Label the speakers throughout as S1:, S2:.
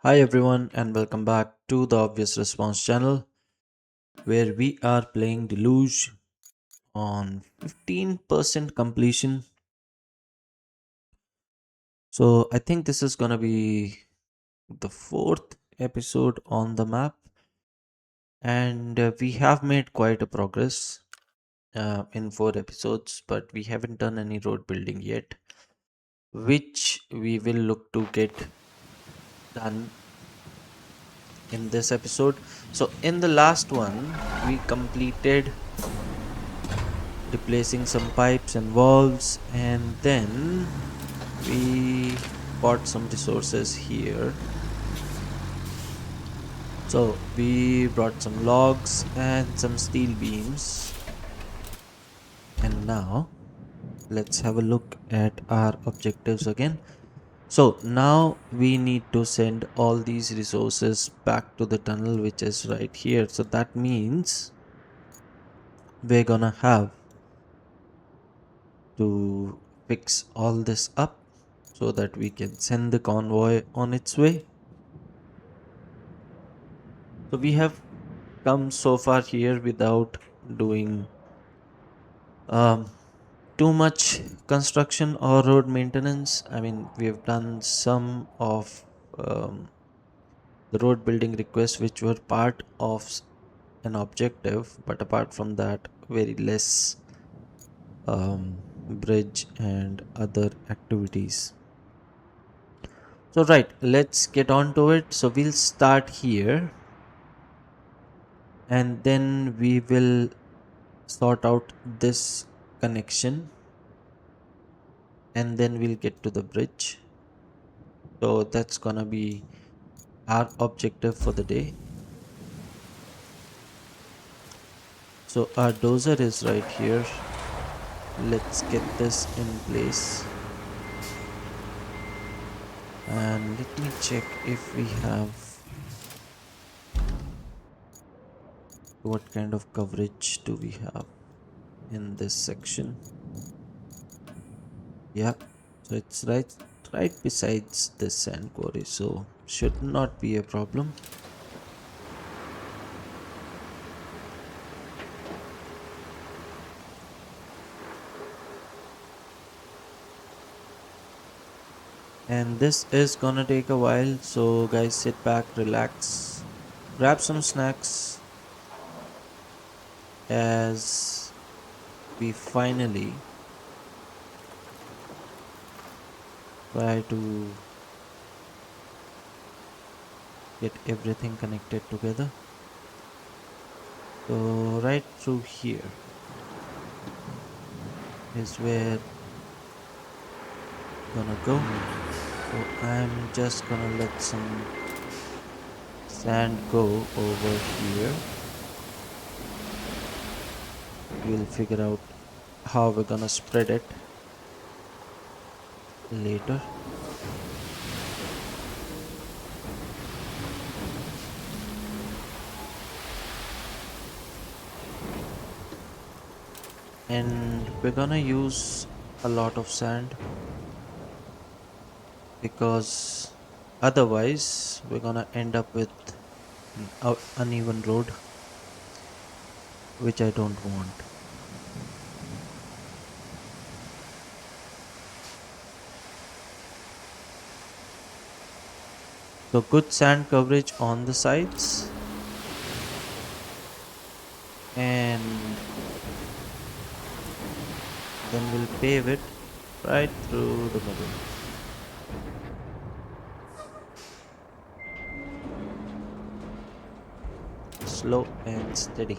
S1: Hi everyone and welcome back to the Obvious Response channel where we are playing Deluge on 15% completion. So I think this is gonna be the fourth episode on the map and we have made quite a progress in 4 episodes, but we haven't done any road building yet, which we will look to get done in this episode. So in the last one we completed replacing some pipes and valves, and then we bought some resources here. So we brought some logs and some steel beams, and now let's have a look at our objectives again. So now we need to send all these resources back to the tunnel, which is right here. So that means we're gonna have to fix all this up so that we can send the convoy on its way. So we have come so far here without doing um, too much construction or road maintenance. I mean, we have done some of um, the road building requests which were part of an objective, but apart from that, very less bridge and other activities. So right, let's get on to it. So we'll start here and then we will sort out this connection and then we'll get to the bridge. So that's gonna be our objective for the day. So our dozer is right here. Let's get this in place and let me check if we have what kind of coverage do we have in this section. Yeah, so it's right besides this sand quarry, so should not be a problem. And this is gonna take a while, so guys, sit back, relax, grab some snacks as we finally try to get everything connected together. So right through here is where we're gonna go. So I'm just gonna let some sand go over here. We'll figure out how we're gonna spread it later. And we're gonna use a lot of sand because otherwise we're gonna end up with an uneven road, which I don't want. So good sand coverage on the sides, and then we'll pave it right through the middle. Slow and steady.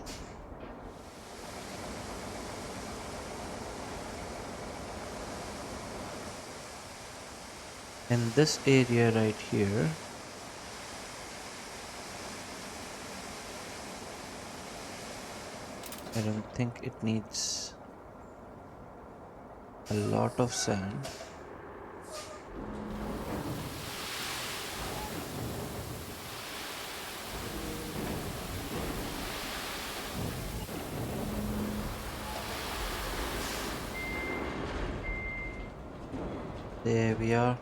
S1: And this area right here, I don't think it needs a lot of sand. There we are.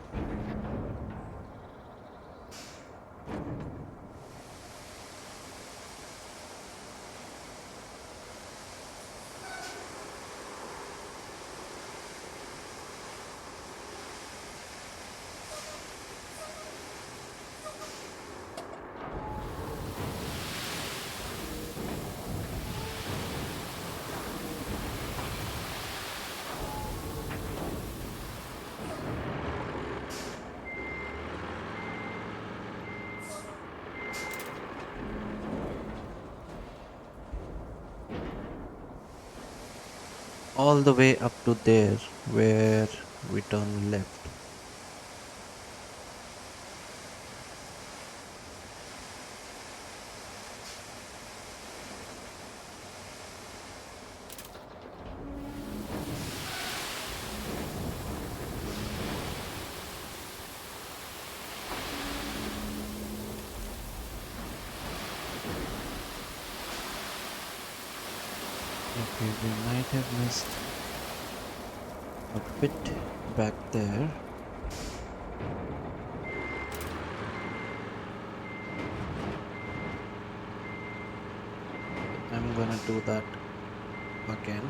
S1: all the way up to there where we turn left. Okay, we might have missed a bit back there. I'm gonna do that again.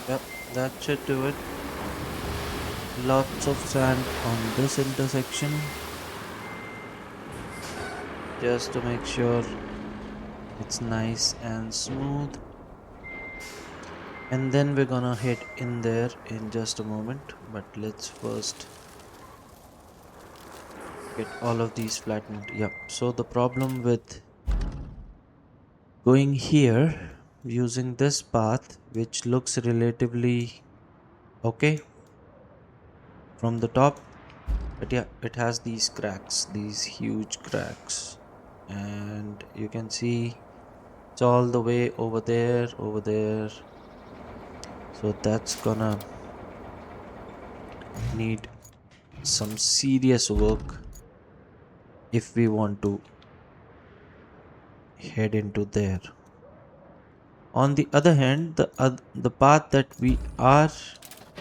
S1: Yep, that should do it. Lots of sand on this intersection just to make sure it's nice and smooth. And then we're gonna head in there in just a moment, but let's first get all of these flattened. Yep, so the problem with going here using this path, which looks relatively okay from the top, but yeah, it has these cracks, these huge cracks, and you can see it's all the way over there, over there. So that's gonna need some serious work if we want to head into there. On the other hand, the path that we are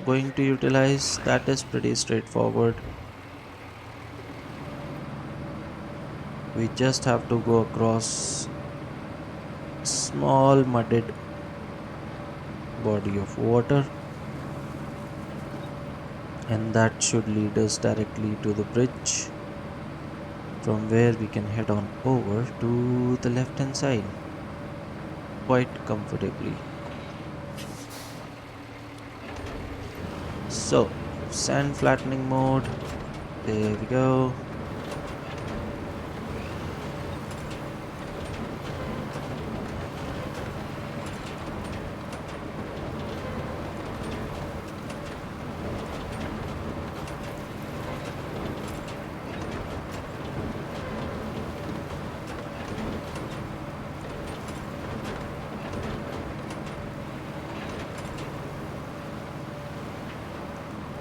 S1: going to utilize, that is pretty straightforward. We just have to go across small mudded body of water, and that should lead us directly to the bridge, from where we can head on over to the left hand side quite comfortably. So, sand flattening mode, there we go.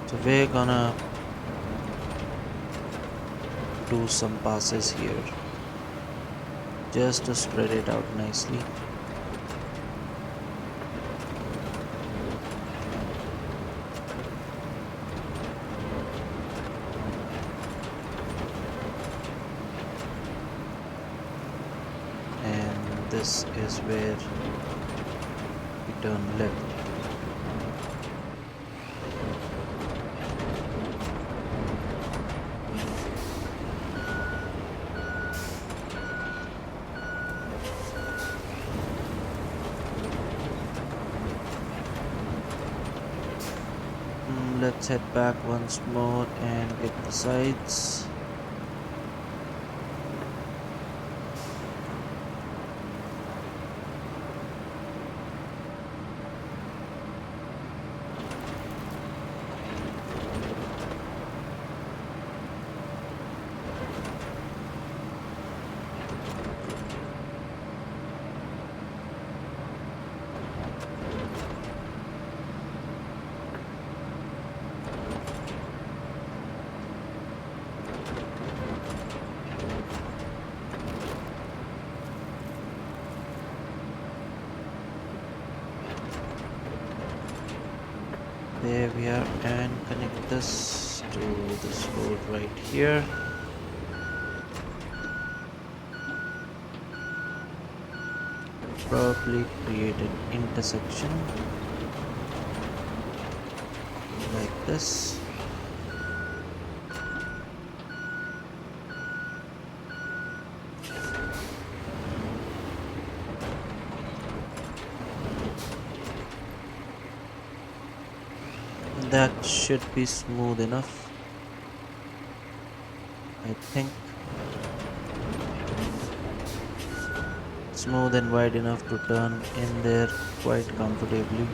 S1: So we're gonna do some passes here just to spread it out nicely. And this is where we turn left. Let's head back once more and get the sides. There we are, and connect this to this road right here. Probably create an intersection like this. That should be smooth enough. I think smooth and wide enough to turn in there quite comfortably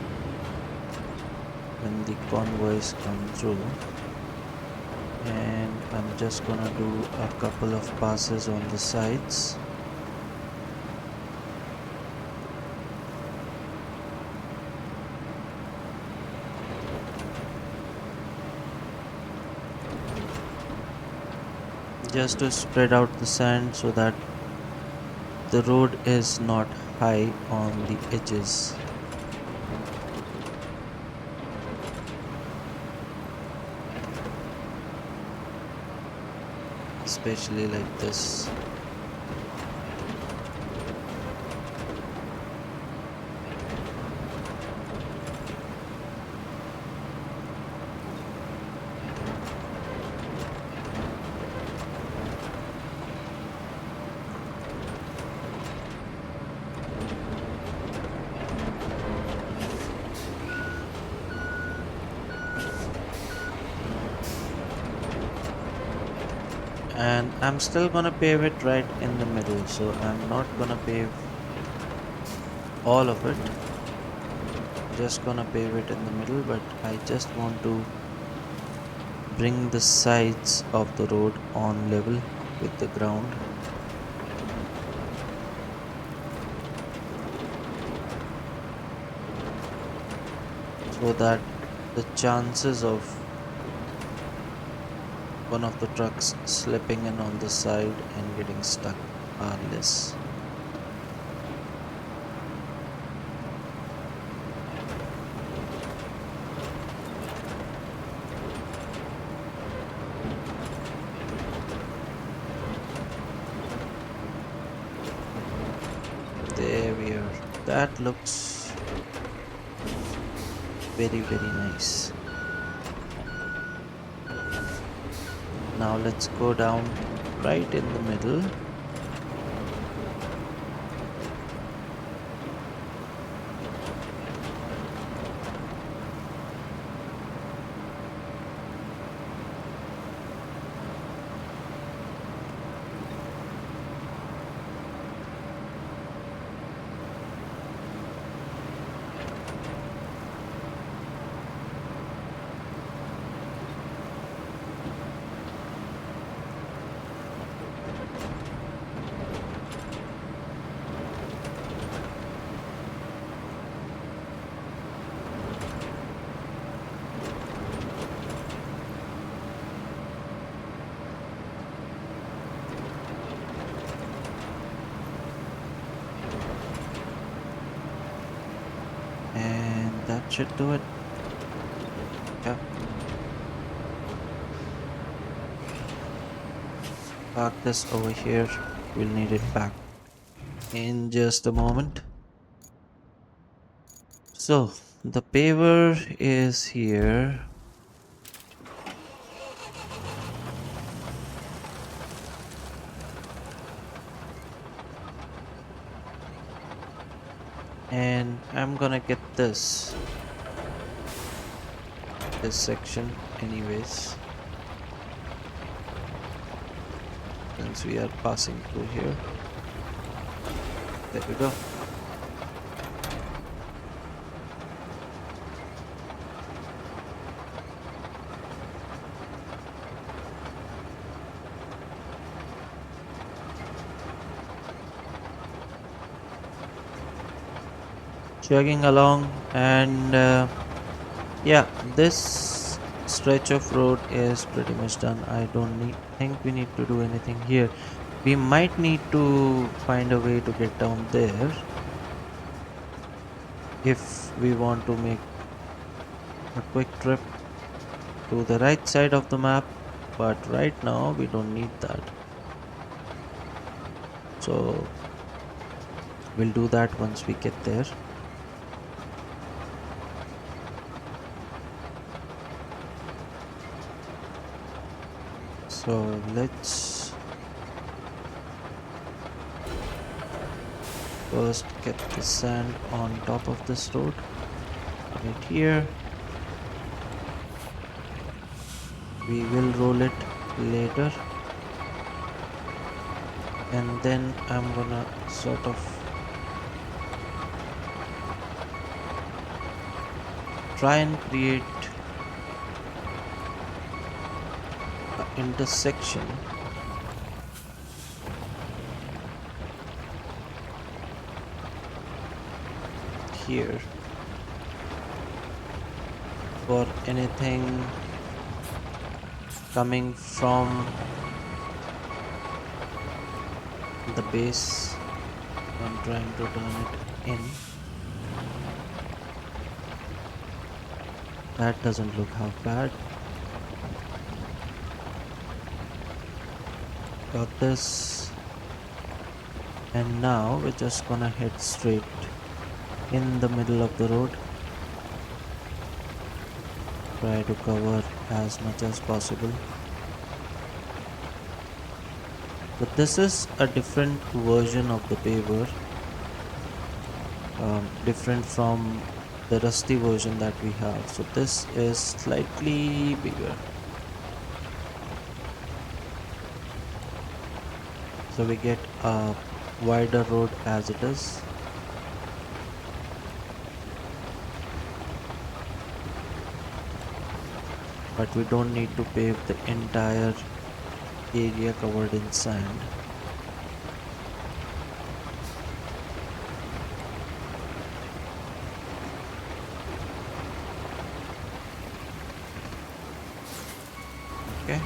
S1: when the convoys come through. And I'm just gonna do a couple of passes on the sides. Just to spread out the sand so that the road is not high on the edges. Especially like this. And I'm still gonna pave it right in the middle, so I'm not gonna pave all of it, just gonna pave it in the middle, but I just want to bring the sides of the road on level with the ground. So that the chances of one of the trucks slipping in on the side and getting stuck are less. There we are. That looks very, very nice. Now let's go down right in the middle. And that should do it. Yep. Park this over here. We'll need it back in just a moment. So the paver is here. And I'm gonna get this section anyways, since we are passing through here. There we go. Chugging along, and yeah, this stretch of road is pretty much done. I don't think we need to do anything here. We might need to find a way to get down there if we want to make a quick trip to the right side of the map, but right now we don't need that. So we'll do that once we get there. So let's first get the sand on top of this road right here. We will roll it later, and then I'm gonna sort of try and create an intersection here for anything coming from the base. I'm trying to turn it in. That doesn't look half bad. Got this. And now we're just gonna head straight in the middle of the road. Try to cover as much as possible. So this is a different version of the paver, different from the rusty version that we have. So this is slightly bigger. So we get a wider road as it is. But we don't need to pave the entire area covered in sand. Okay.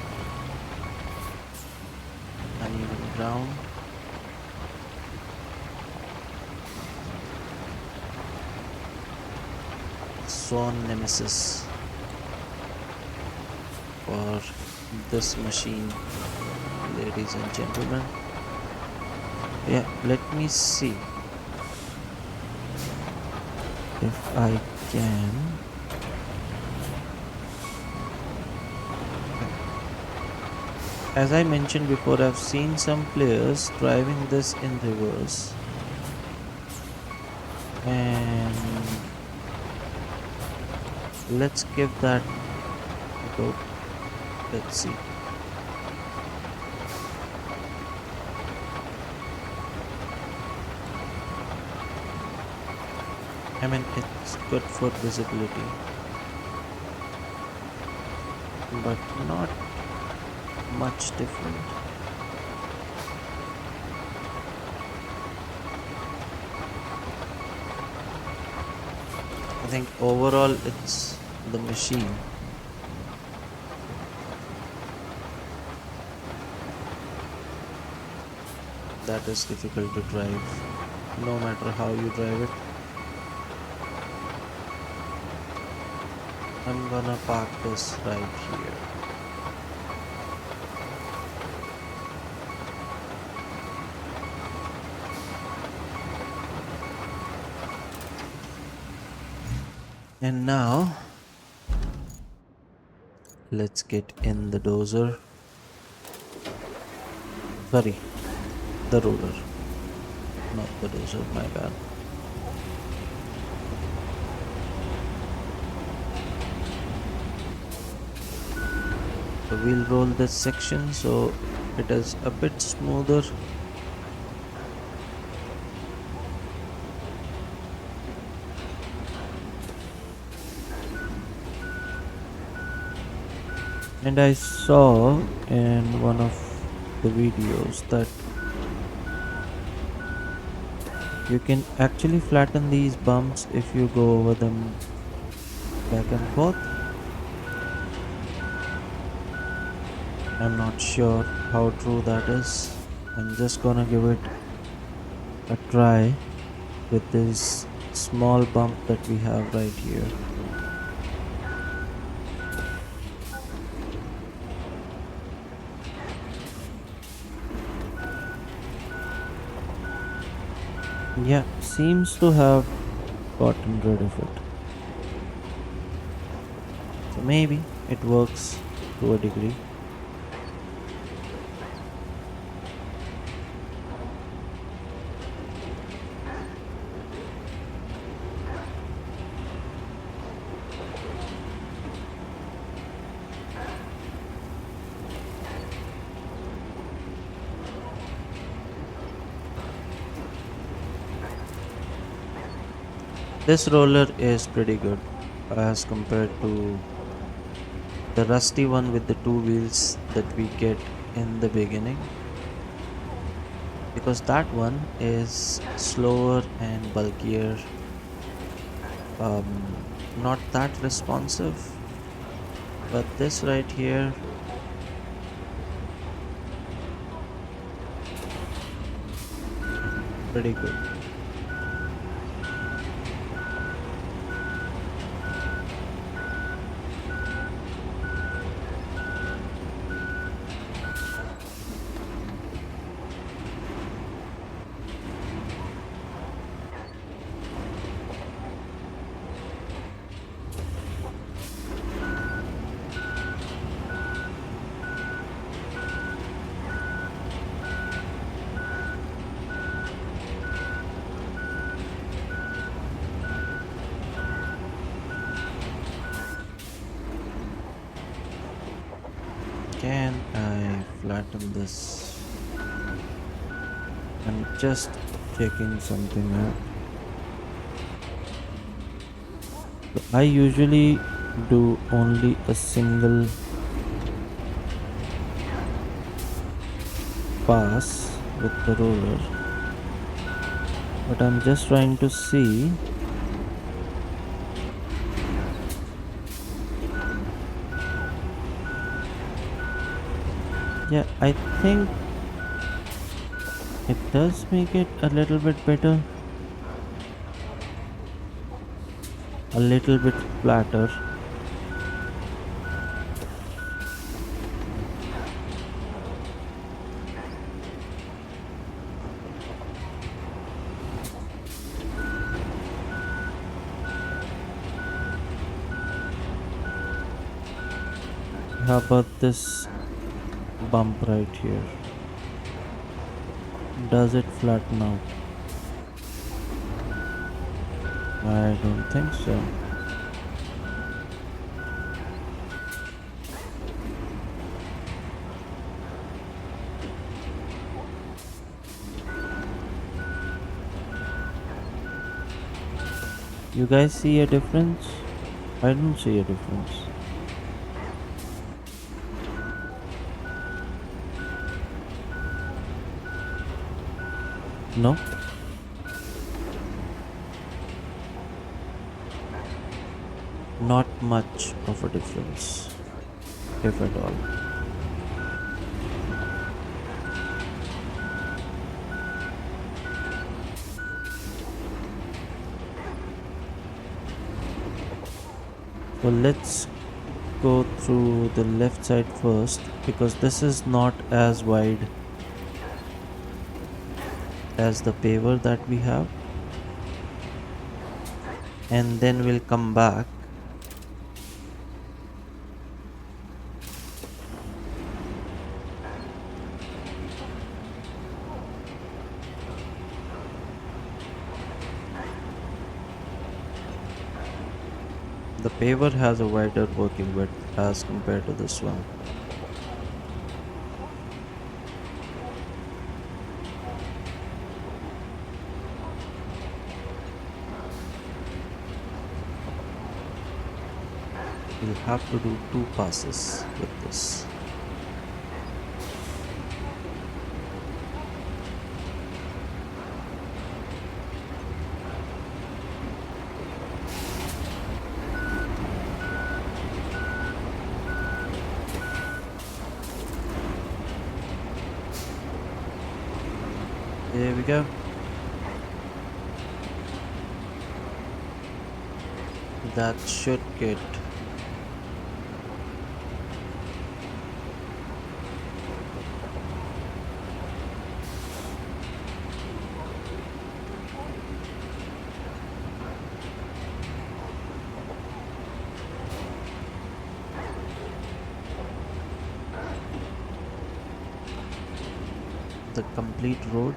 S1: Uneven ground. Sworn nemesis for this machine, ladies and gentlemen. Yeah, let me see if I can. As I mentioned before, I've seen some players driving this in reverse, and let's give that a go. Let's see. I mean, it's good for visibility, but not much different. I think overall it's the machine that is difficult to drive, no matter how you drive it. I'm gonna park this right here. And now let's get in the dozer. Sorry, the roller, not the dozer, my bad. So we'll roll this section so it is a bit smoother. And I saw in one of the videos that you can actually flatten these bumps if you go over them back and forth. I'm not sure how true that is. I'm just gonna give it a try with this small bump that we have right here. Yeah, seems to have gotten rid of it. So maybe it works to a degree. This roller is pretty good as compared to the rusty one with the two wheels that we get in the beginning, because that one is slower and bulkier, not that responsive. But this right here, pretty good. Can I flatten this? I'm just checking something out. So I usually do only a single pass with the roller, but I'm just trying to see. Yeah, I think it does make it a little bit better, a little bit flatter. How about this bump right here? Does it flatten out? I don't think so. You guys see a difference? I don't see a difference. No? Not much of a difference, if at all. So let's go through the left side first, because this is not as wide as the paver that we have, and then we'll come back. The paver has a wider working width as compared to this one. We'll have to do two passes with this. There we go. That should get the complete road.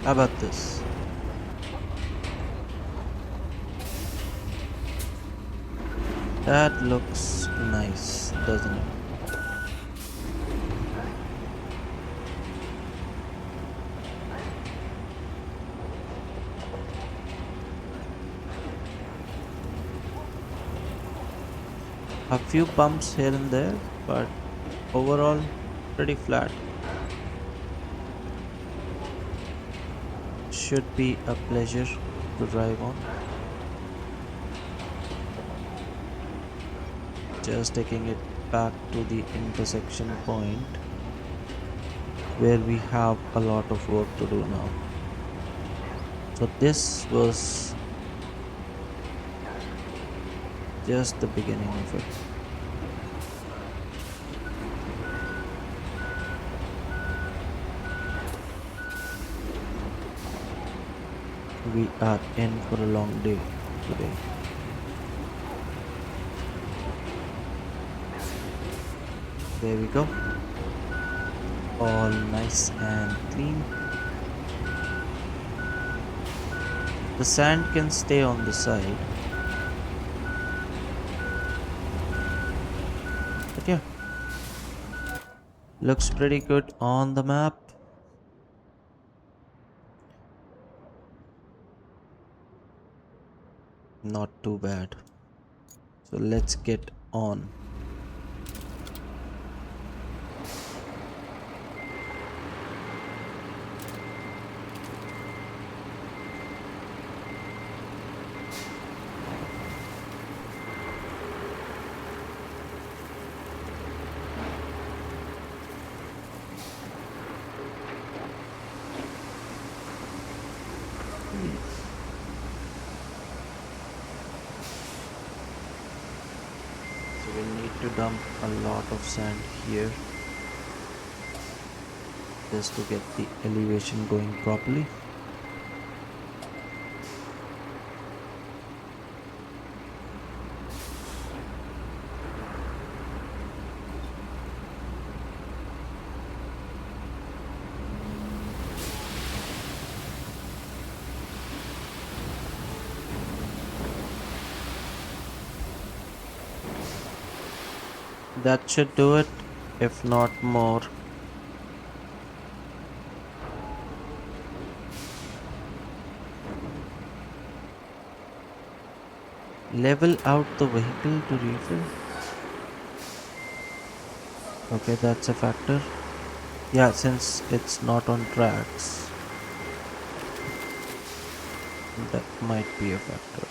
S1: How about this? That looks nice, doesn't it? A few bumps here and there, but overall, pretty flat. Should be a pleasure to drive on. Just taking it back to the intersection point where we have a lot of work to do now. So, this was just the beginning of it. We are in for a long day today. There we go. All nice and clean. The sand can stay on the side. But yeah, looks pretty good on the map. Not too bad. So let's get on. So we'll need to dump a lot of sand here just to get the elevation going properly. That should do it, if not more. Level out the vehicle to refill. Okay, that's a factor. Yeah, since it's not on tracks, that might be a factor.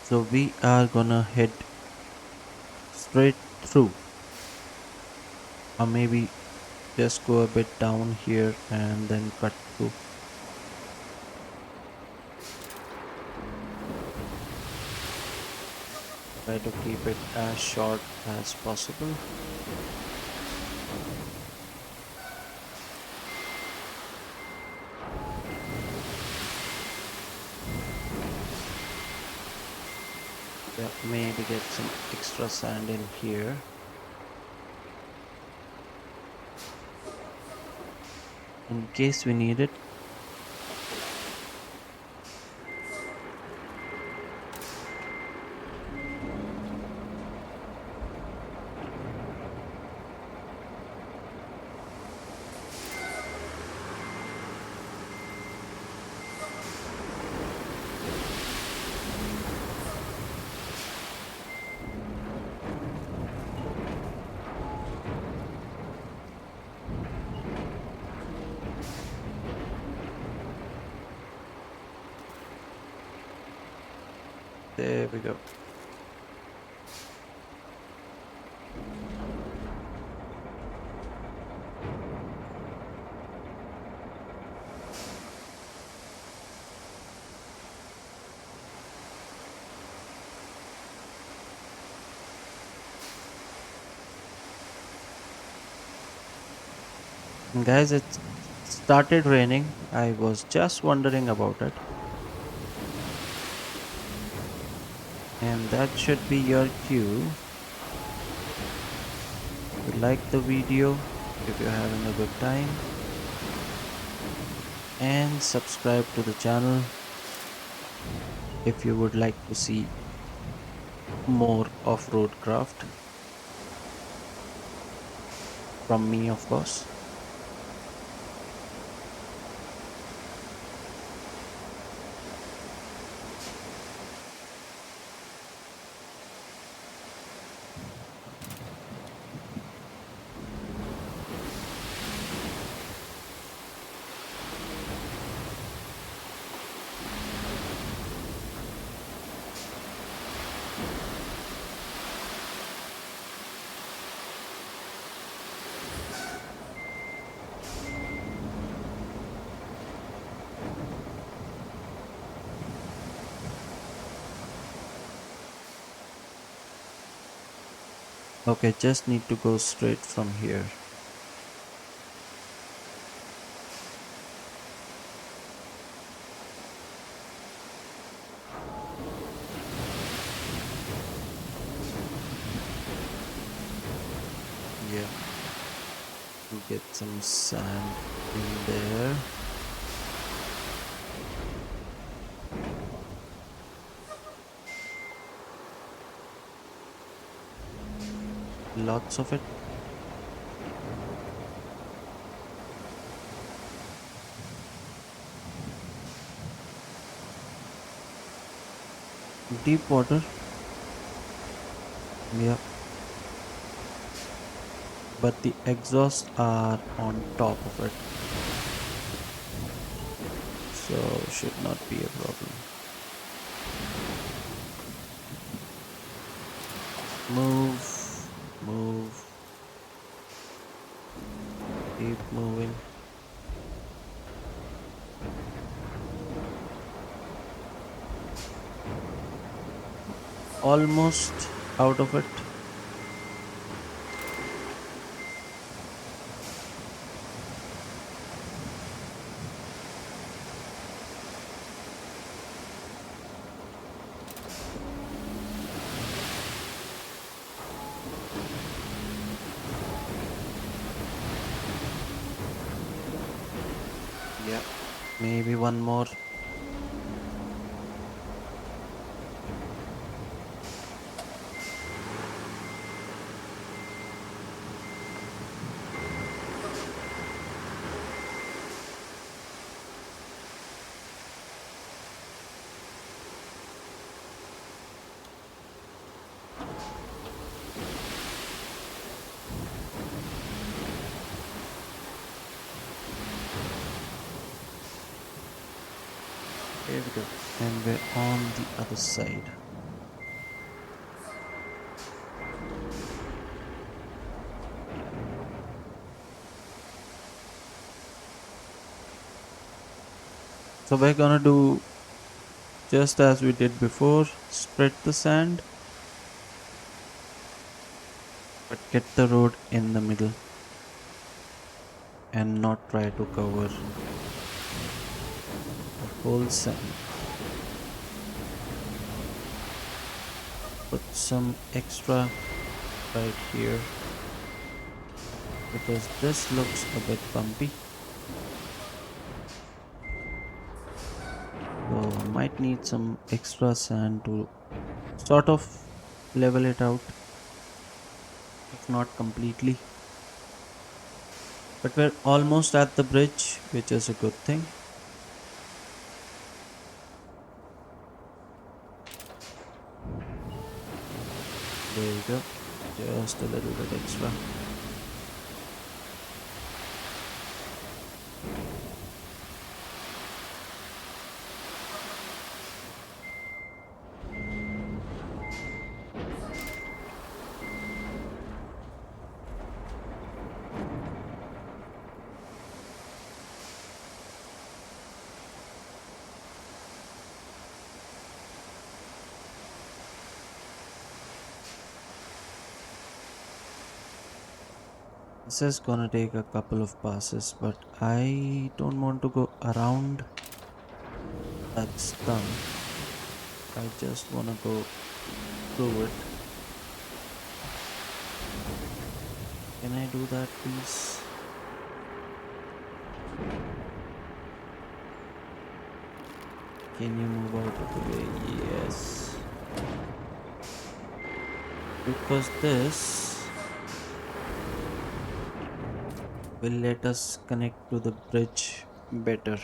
S1: So we are gonna head straight through, or maybe just go a bit down here and then cut through. Try to keep it as short as possible. Yeah, maybe get some extra sand in here. In case we need it. There we go. Guys, it started raining. I was just wondering about it. And that should be your cue to like the video if you're having a good time and subscribe to the channel if you would like to see more of RoadCraft from me, of course. Okay, just need to go straight from here. Yeah, get some sand in there. Lots of it. Deep water. Yeah, but the exhausts are on top of it, so should not be a problem. Move, move, keep moving. Almost out of it. Yeah, maybe one more. Here we go. And we're on the other side. So we're gonna do just as we did before, spread the sand, but get the road in the middle and not try to cover the whole sand. Put some extra right here because this looks a bit bumpy. So might need some extra sand to sort of level it out, if not completely. But we're almost at the bridge, which is a good thing. There you go. Just a little bit extra. This is gonna take a couple of passes, but I don't want to go around that stump. I just wanna go through it. Can I do that, please? Can you move out of the way? Yes. Because this will let us connect to the bridge better.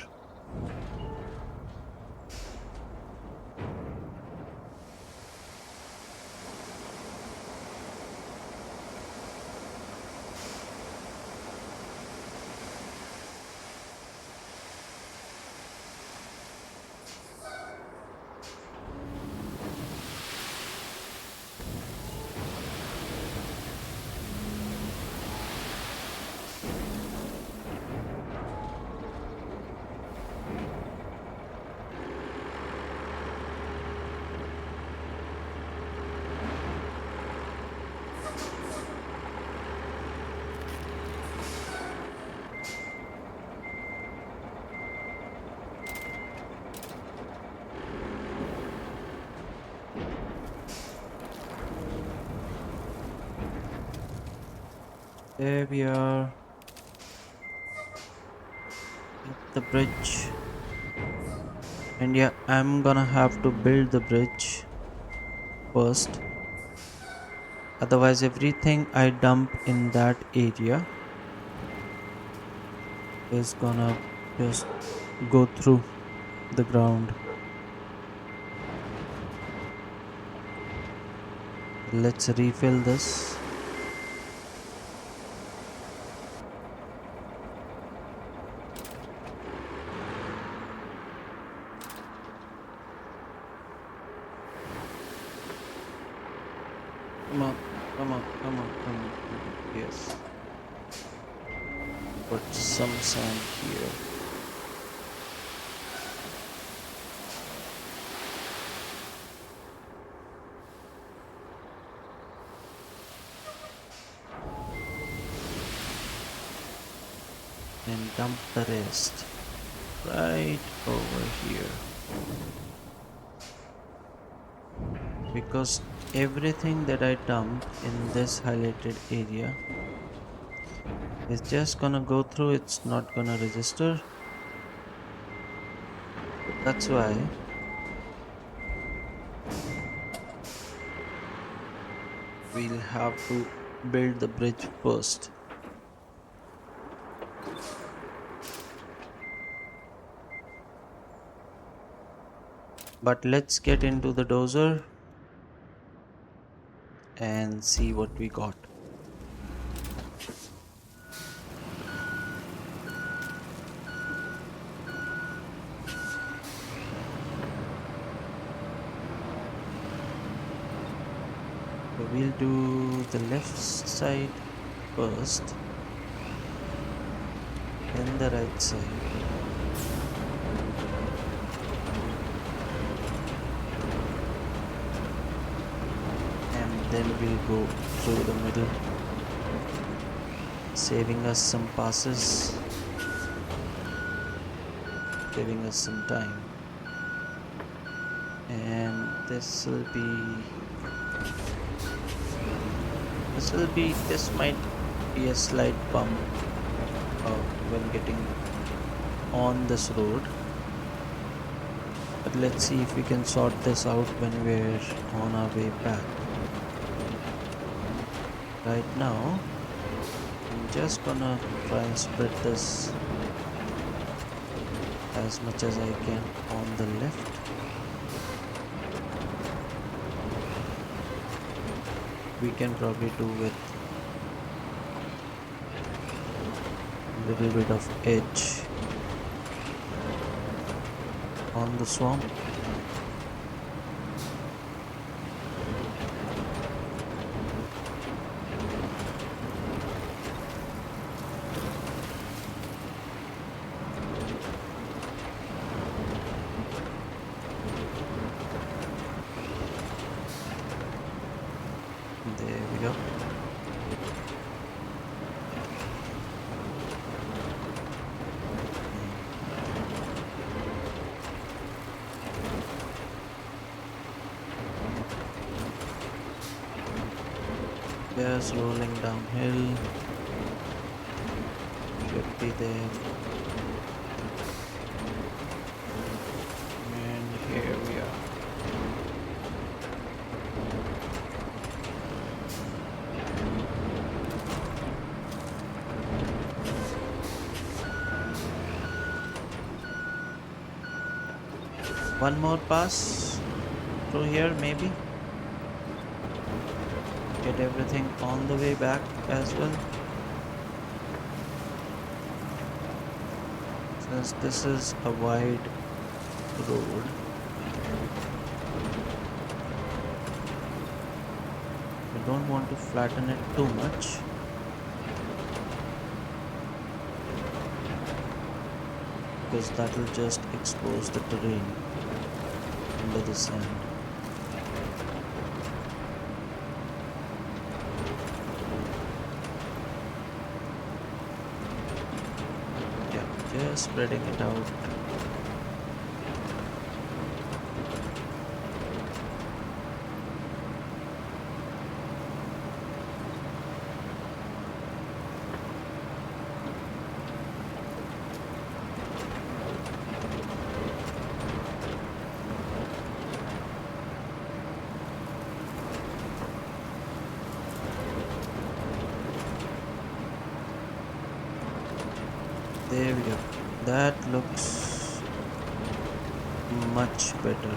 S1: There we are at the bridge. And yeah, I'm gonna have to build the bridge first. Otherwise, everything I dump in that area is gonna just go through the ground. Let's refill this. Come on, come on, come on, come on, come on. Yes. Put some sand here. And dump the rest right over here. Because everything that I dump in this highlighted area is just gonna go through, it's not gonna register. That's why we'll have to build the bridge first. But let's get into the dozer and see what we got. So we'll do the left side first, then the right side. And then we'll go through the middle, saving us some passes, giving us some time. And this might be a slight bump when getting on this road. But let's see if we can sort this out when we're on our way back. Right now, I'm just gonna try and spread this as much as I can on the left. We can probably do with a little bit of edge on the swamp. There we go. Just rolling downhill. 50 there. And here we are. One more pass through here, maybe. Get everything on the way back as well. Since this is a wide road, we don't want to flatten it too much. Because that will just expose the terrain under the sand. Yeah, just spreading it out. There we go. That looks much better.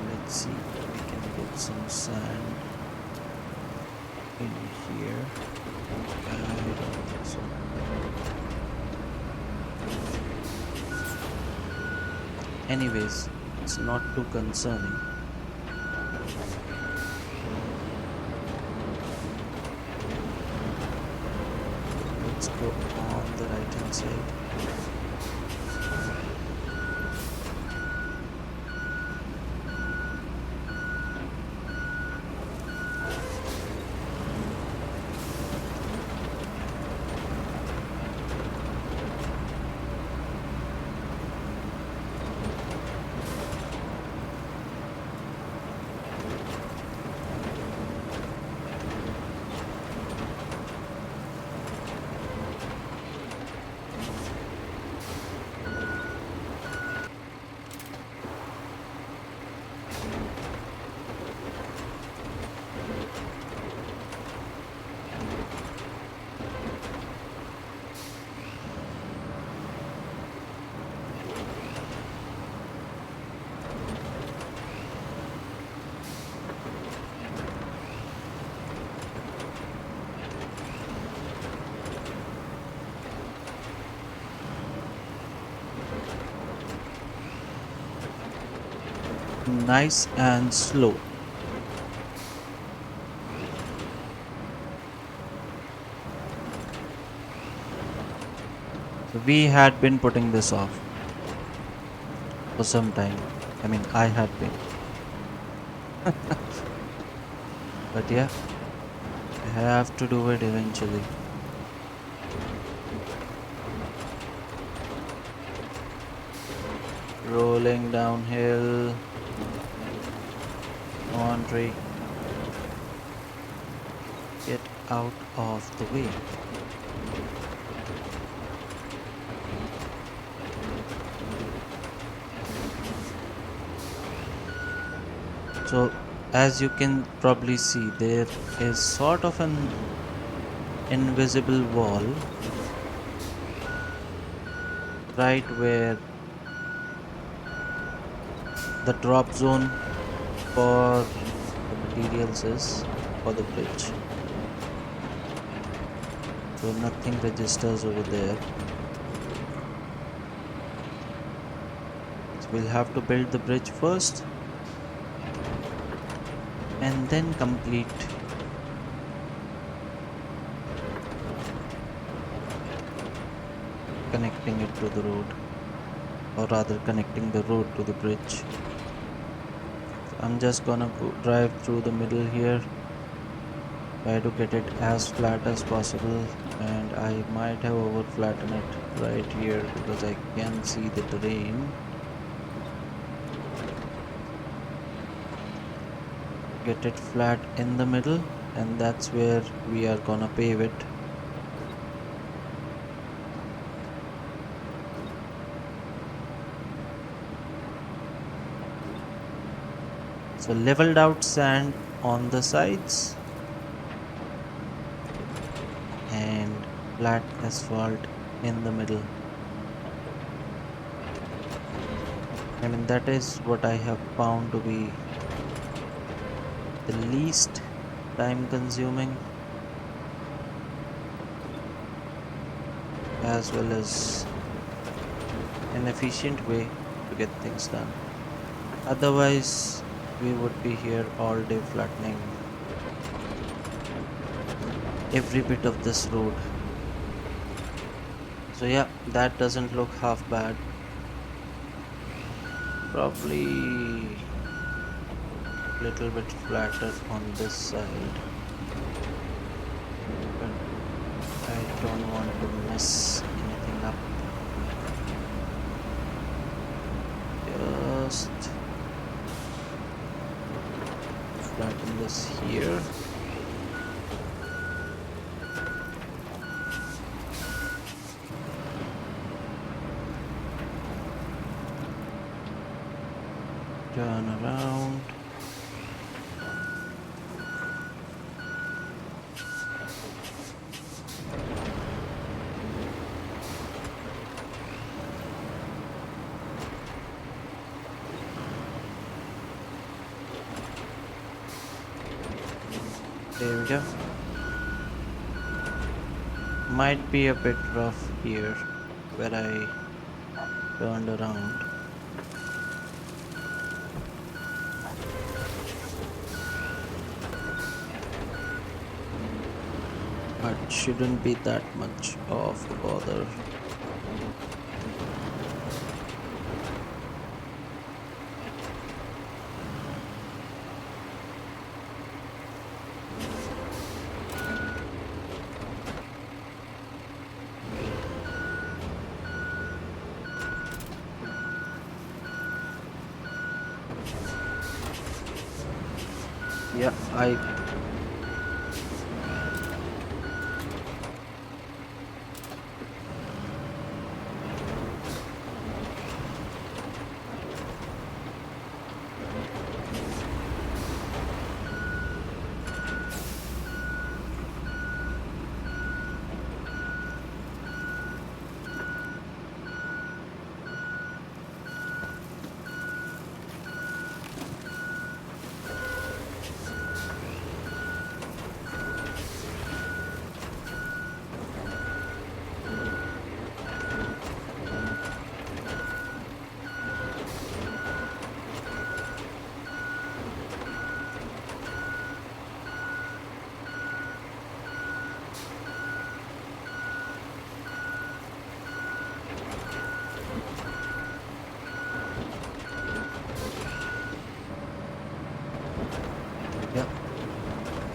S1: Let's see if we can put some sand in here. I don't think so. Anyways, it's not too concerning. Let's go on the right hand side. Nice and slow. So we had been putting this off for some time. I mean, I had been. But yeah, I have to do it eventually. Rolling downhill. Come on, tree. Get out of the way. So, as you can probably see, there is sort of an invisible wall right where the drop zone for the materials is for the bridge. So nothing registers over there. So we'll have to build the bridge first and then complete connecting it to the road, or rather connecting the road to the bridge. So I'm just gonna drive through the middle here. Try to get it as flat as possible, and I might have over flattened it right here because I can see the terrain. Get it flat in the middle, and that's where we are gonna pave it. So leveled out sand on the sides and flat asphalt in the middle. I mean, that is what I have found to be the least time consuming as well as an efficient way to get things done. Otherwise, we would be here all day flattening every bit of this road. So, yeah, that doesn't look half bad. Probably a little bit flatter on this side, but I don't want to mess anything up. Just flatten this here. Turn around. There we go. Might be a bit rough here where I turned around, but shouldn't be that much of a bother. Yeah,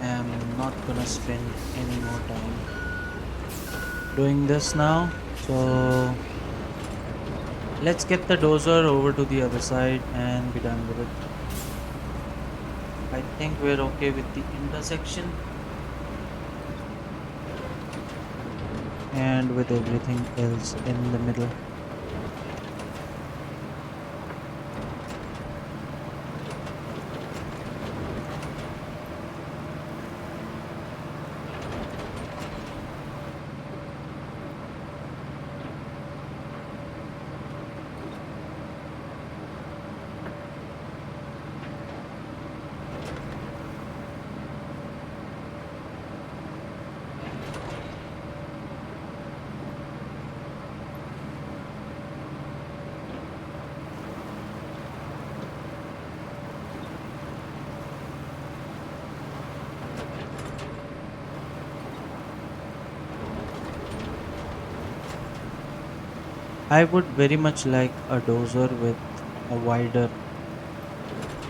S1: yeah, I'm not gonna spend any more time doing this now. So let's get the dozer over to the other side and be done with it. I think we're okay with the intersection and with everything else in the middle. I would very much like a dozer with a wider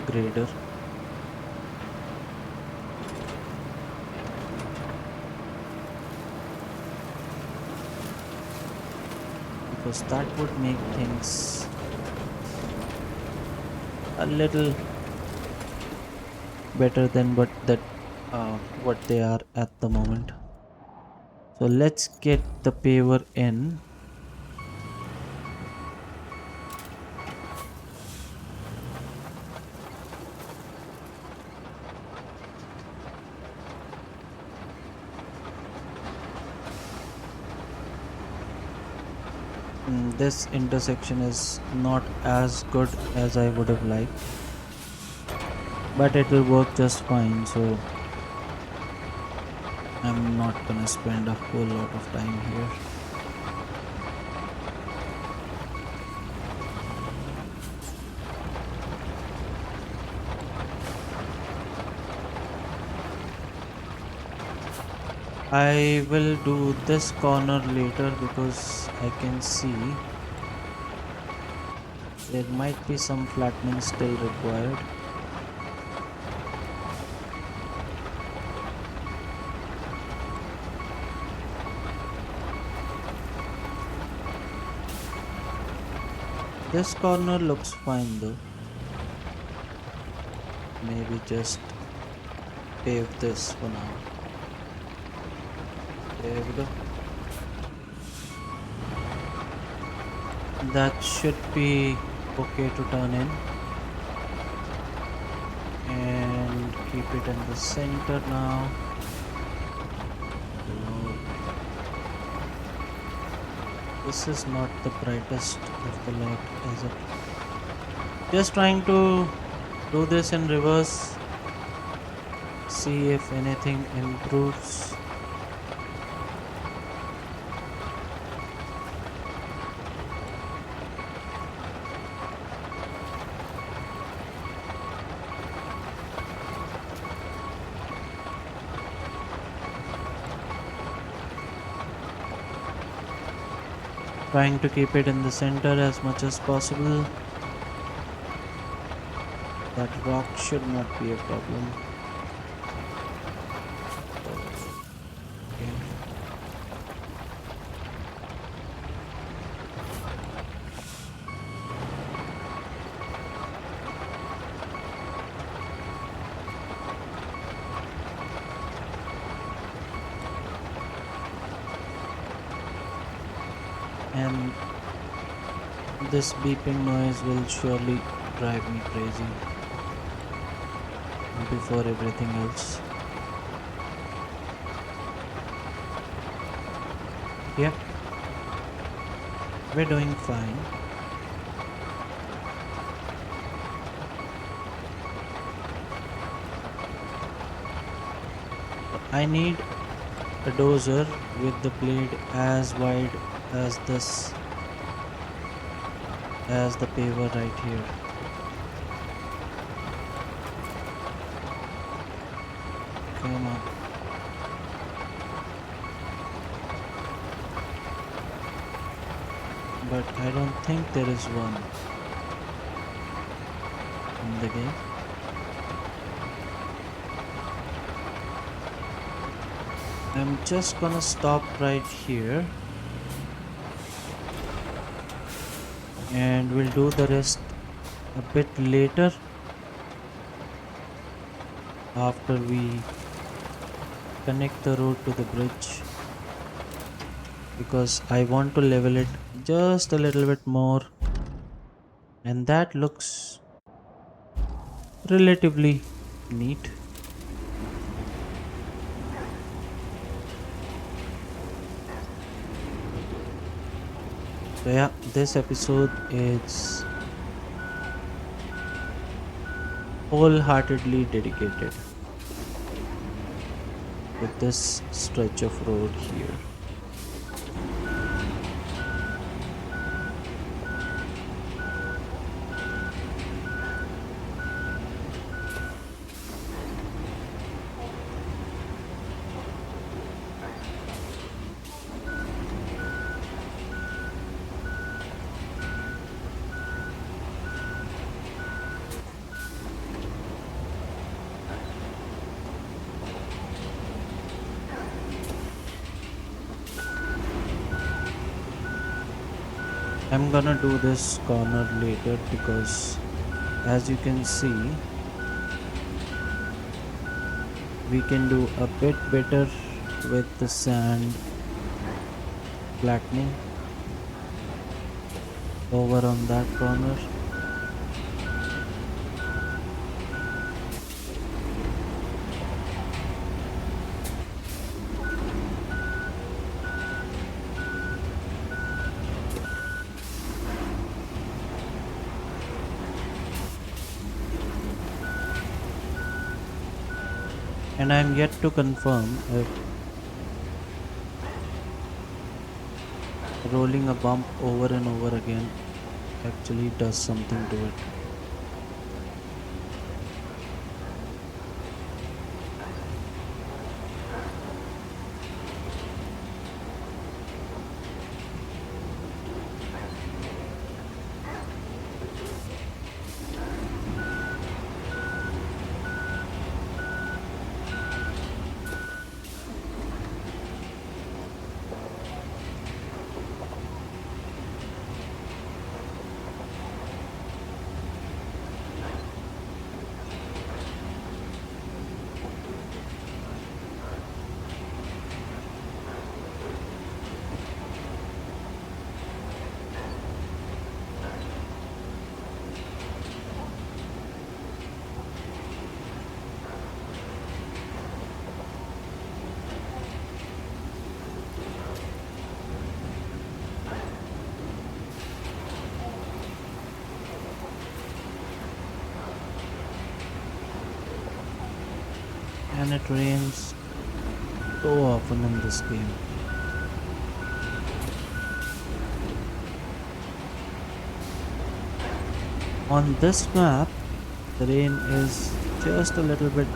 S1: grader. because that would make things a little better than what they are at the moment. So let's get the paver in. This intersection is not as good as I would have liked, but it will work just fine. So I'm not gonna spend a whole lot of time here. I will do this corner later because I can see there might be some flattening still required. This corner looks fine though. Maybe just pave this for now. There we go. That should be okay to turn in. And keep it in the center now. No, this is not the brightest of the lot, is it? Just trying to do this in reverse. See if anything improves. Trying to keep it in the center as much as possible. That rock should not be a problem. Okay. And this beeping noise will surely drive me crazy before everything else. Yeah, we're doing fine. I need a dozer with the blade as wide as this, as the paver right here. Come on. But I don't think there is one in the game. I'm just gonna stop right here and we'll do the rest a bit later after we connect the road to the bridge, because I want to level it just a little bit more, and that looks relatively neat. So yeah, this episode is wholeheartedly dedicated to this stretch of road here. I'm gonna do this corner later because as you can see, we can do a bit better with the sand flattening over on that corner. And I'm yet to confirm if rolling a bump over and over again actually does something to it. And it rains so often in this game. On this map, the rain is just a little bit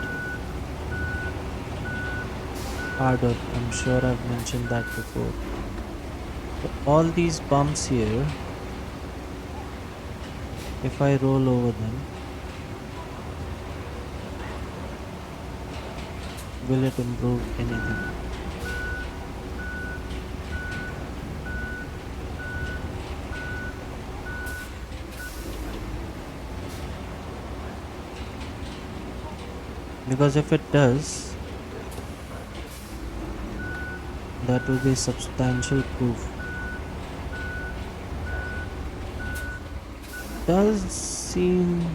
S1: harder. I'm sure I've mentioned that before. So all these bumps here, if I roll over them, will it improve anything? Because if it does, that will be substantial proof. Does seem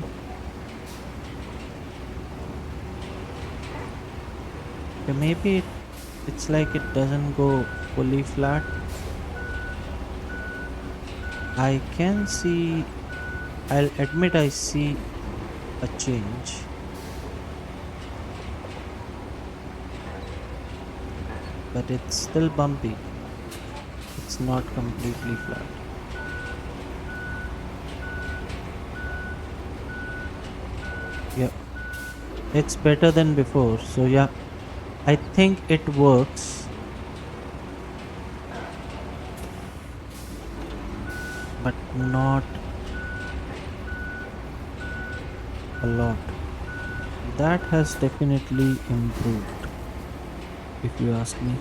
S1: maybe it's like it doesn't go fully flat. I can see, I'll admit I see a change, but it's still bumpy. It's not completely flat. Yeah, it's better than before. So yeah, I think it works, but not a lot. That has definitely improved, if you ask me.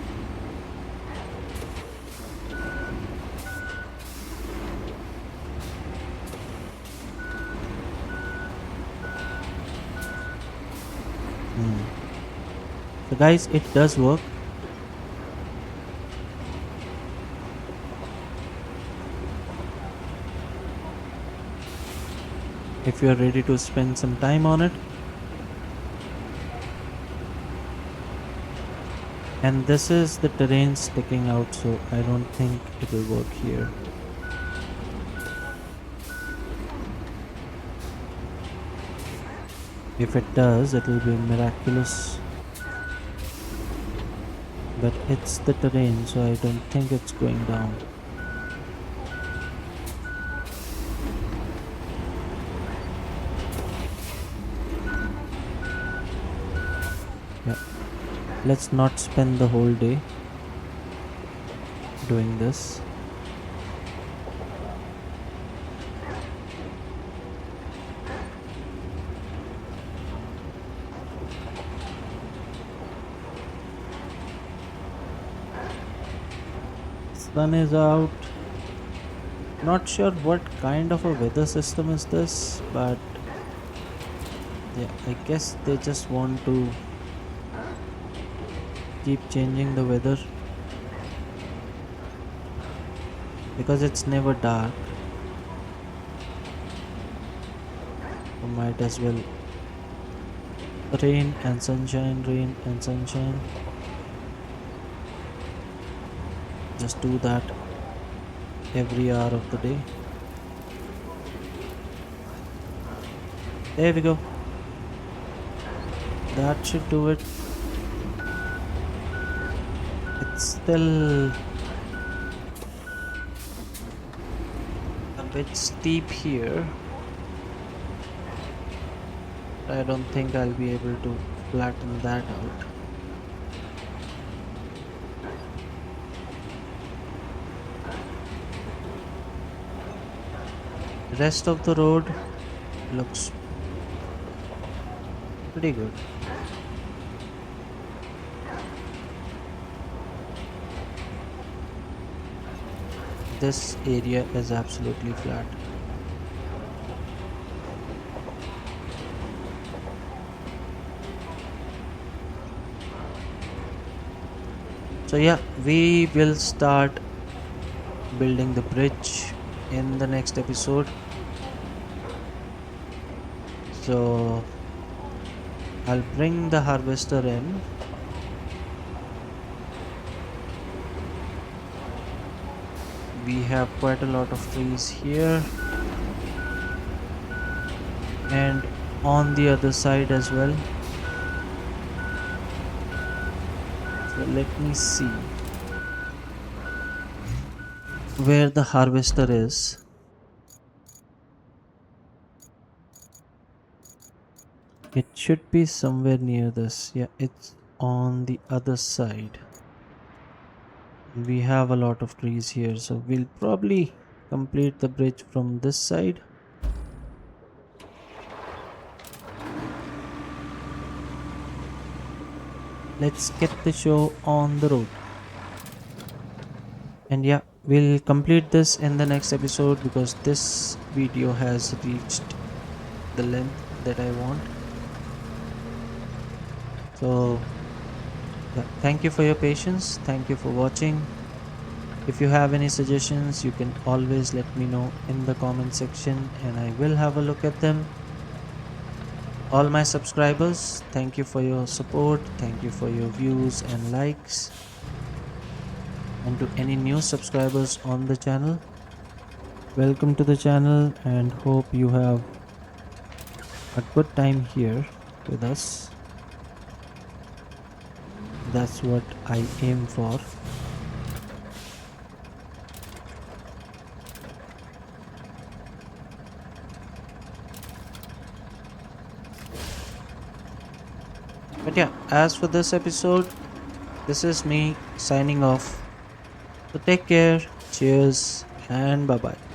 S1: Hmm. So guys, it does work. If you're ready to spend some time on it. And this is the terrain sticking out, so I don't think it will work here. If it does, it will be miraculous. But it's the terrain, so I don't think it's going down. Yeah. Let's not spend the whole day doing this. Sun is out. Not sure what kind of a weather system is this, but yeah, I guess they just want to keep changing the weather because it's never dark. So might as well rain and sunshine, rain and sunshine. Just do that every hour of the day. There we go. That should do it. It's still a bit steep here. I don't think I'll be able to flatten that out. The rest of the road looks pretty good. This area is absolutely flat. So yeah, we will start building the bridge in the next episode. So I'll bring the harvester in. We have quite a lot of trees here and on the other side as well. So let me see where the harvester is. It should be somewhere near this. Yeah, it's on the other side. We have a lot of trees here, so we'll probably complete the bridge from this side. Let's get the show on the road. And yeah, we'll complete this in the next episode because this video has reached the length that I want. So yeah, thank you for your patience. Thank you for watching. If you have any suggestions, you can always let me know in the comment section and I will have a look at them. All my subscribers, thank you for your support. Thank you for your views and likes. And to any new subscribers on the channel, welcome to the channel and hope you have a good time here with us. That's what I aim for. But yeah, as for this episode, this is me signing off. So take care, cheers, and bye bye.